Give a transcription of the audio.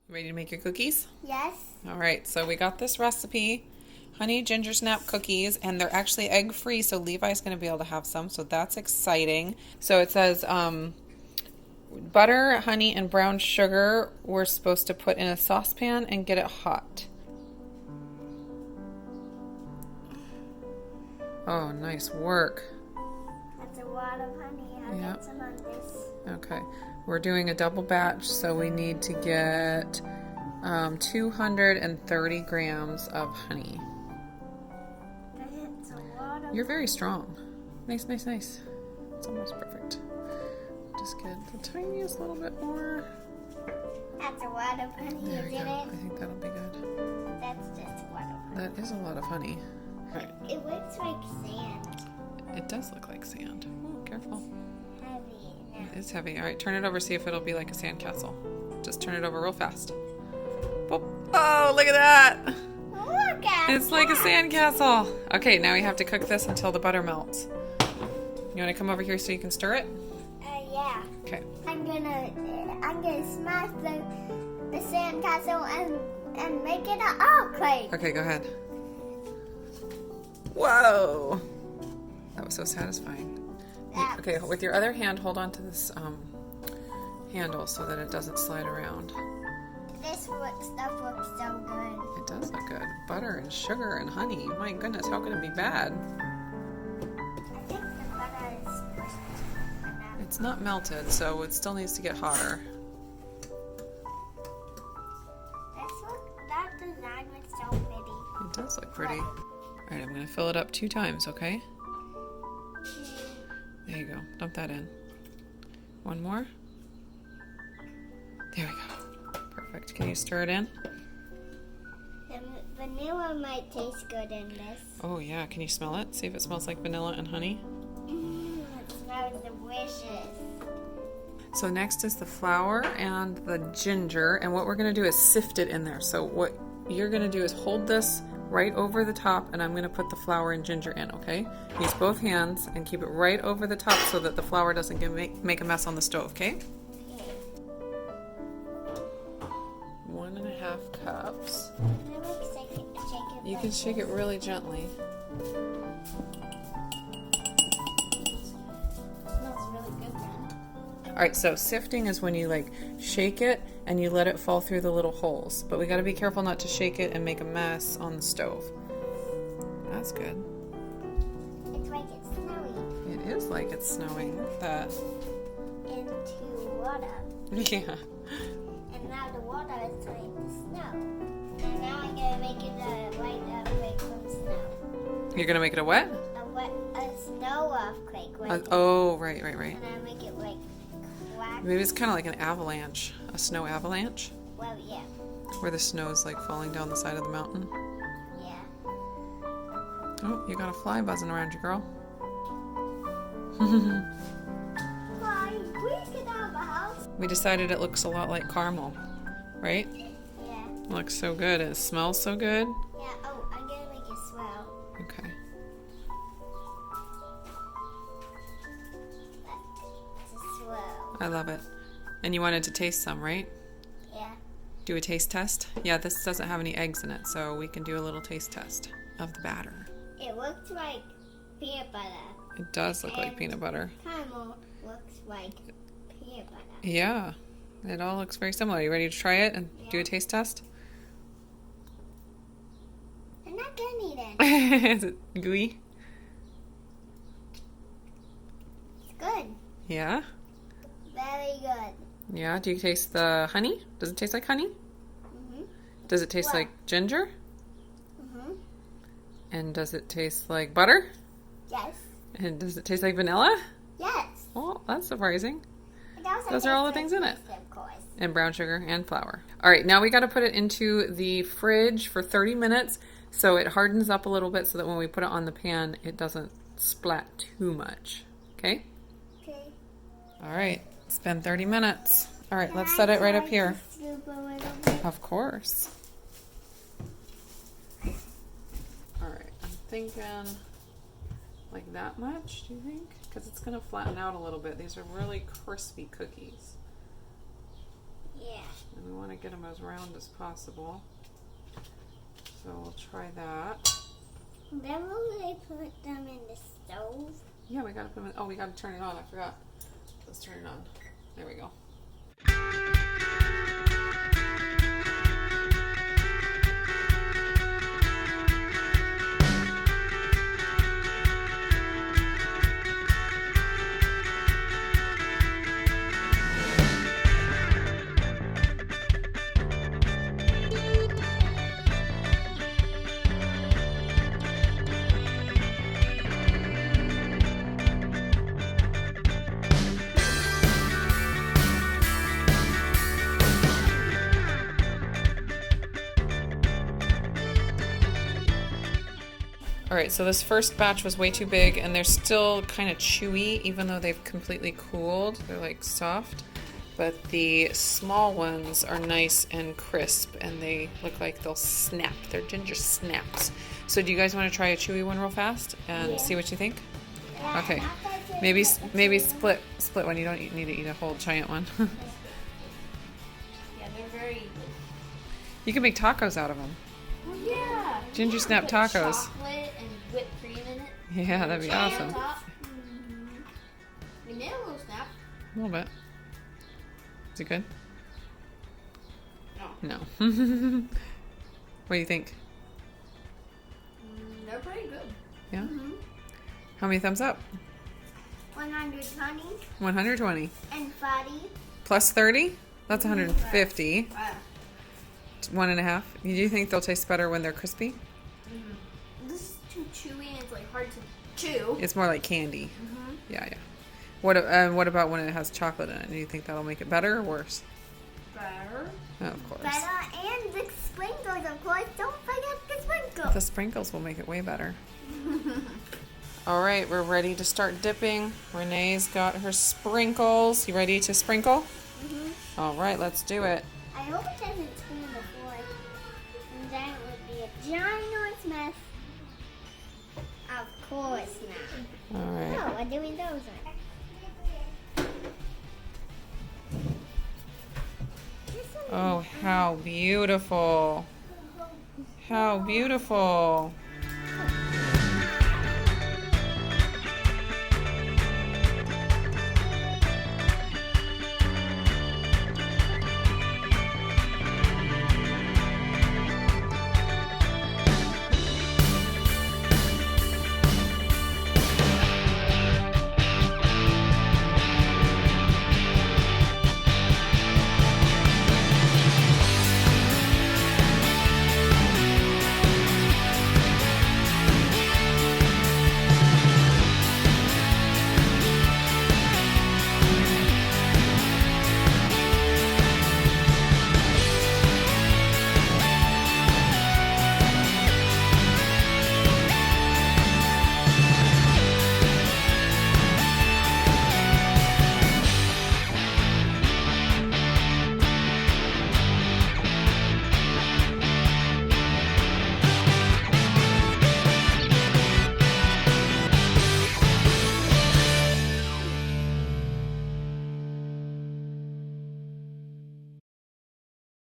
Ready to make your cookies? Yes. All right, so we got this recipe, honey ginger snap cookies, and they're actually egg-free, so Levi's going to be able to have some, so that's exciting. So it says butter, honey, and brown sugar we're supposed to put in a saucepan and get it hot. Oh, nice work. That's a lot of honey. I'll get some on this. Okay, we're doing a double batch, so we need to get 230 grams of honey. That's a lot of You're very strong. Nice, nice, nice. It's almost perfect. Just get the tiniest little bit more. That's a lot of honey, There we isn't go. it? I think that'll be good. That's just a lot of honey. That is a lot of honey. All right. It looks like sand. It does look like sand. Ooh, careful. Heavy. It is heavy. All right, turn it over, see if it'll be like a sandcastle. Just turn it over real fast. Boop. Oh, look at that. Look at It's like a sandcastle. Okay, now we have to cook this until the butter melts. You want to come over here so you can stir it? Yeah. Okay. I'm gonna smash the sandcastle and make it an earthquake. Okay, go ahead. Whoa! That was so satisfying. Okay, with your other hand, hold on to this handle so that it doesn't slide around. This stuff looks so good. It does look good. Butter and sugar and honey. My goodness, how could it be bad? I think the butter is squished enough. It's not melted, so it still needs to get hotter. That design was so pretty. It does look pretty. Alright, I'm going to fill it up 2 times, okay? There you go. Dump that in. One more. There we go. Perfect. Can you stir it in? The vanilla might taste good in this. Oh yeah, can you smell it? See if it smells like vanilla and honey. It smells delicious. So next is the flour and the ginger, and what we're going to do is sift it in there. So what you're going to do is hold this right over the top, and I'm going to put the flour and ginger in, okay? Use both hands and keep it right over the top so that the flour doesn't make a mess on the stove, okay? 1.5 cups. Shake it. You can shake it really gently. Smells really good then. Alright, so sifting is when you like shake it and you let it fall through the little holes. But we gotta be careful not to shake it and make a mess on the stove. That's good. It's like it's snowing. It is like it's snowing. Look at that. Into water. Yeah. And now the water is turning to snow. And now I'm gonna make it a white earthquake from snow. You're gonna make it a what? A snow earthquake. Like Oh, right. And I make it like black. Maybe it's kind of like an avalanche. A snow avalanche? Well, yeah. Where the snow is like falling down the side of the mountain. Yeah. Oh, you got a fly buzzing around you, girl. Why? Please get out of the house. We decided it looks a lot like caramel, right? Yeah. It looks so good. It smells so good. Yeah. Oh, I'm gonna make it swell. Okay. It's a swell. I love it. And you wanted to taste some, right? Yeah. Do a taste test? Yeah, this doesn't have any eggs in it, so we can do a little taste test of the batter. It looks like peanut butter. It does look like And peanut butter. Caramel looks like peanut butter. Yeah, it all looks very similar. You ready to try it and do a taste test? I'm not gonna eat it. Is it gooey? It's good. Yeah? Very good. Yeah, do you taste the honey? Does it taste like honey? Mm-hmm. Does it taste What? like ginger? Mm-hmm. And does it taste like butter? Yes. And does it taste like vanilla? Yes. Well, that's surprising. It also Those are all the tastes things in like it. this, of course. And brown sugar and flour. All right, now we got to put it into the fridge for 30 minutes so it hardens up a little bit so that when we put it on the pan, it doesn't splat too much. Okay? Okay. All right, it's been 30 minutes. All right, let's set it right up here. Scoop a little bit? Of course. All right, I'm thinking like that much, do you think? Because it's going to flatten out a little bit. These are really crispy cookies. Yeah. And We want to get them as round as possible. So we'll try that. Then will they put them in the stove? Yeah, we gotta put them in. Oh, we gotta turn it on. I forgot. Let's turn it on. There we go. Alright, so this first batch was way too big and they're still kind of chewy even though they've completely cooled. They're like soft. But the small ones are nice and crisp and they look like they'll snap. They're ginger snaps. So do you guys want to try a chewy one real fast and see what you think? Yeah, Okay. Maybe split one. You don't need to eat a whole giant one. Yeah, they're very. You can make tacos out of them. Well, yeah. Ginger snap Put tacos. Chocolate and whipped cream in it. Yeah, that'd be awesome. We made a little snap. A little bit. Is it good? No. No. What do you think? They're pretty good. Yeah? How many thumbs up? 120 120. and 40. Plus 30? That's 150. Wow. 1.5. Do you think they'll taste better when they're crispy? This is too chewy and it's like hard to chew. It's more like candy. Yeah. What about when it has chocolate in it? Do you think that'll make it better or worse? Better. Oh, of course. Better, and the sprinkles, of course. Don't forget the sprinkles. The sprinkles will make it way better. All right, we're ready to start dipping. Renee's got her sprinkles. You ready to sprinkle? All right, let's do it. I hope it doesn't spin on the floor. And then it would be a giant mess. Of course not. All right. No, we're doing those. Oh, how beautiful. How beautiful.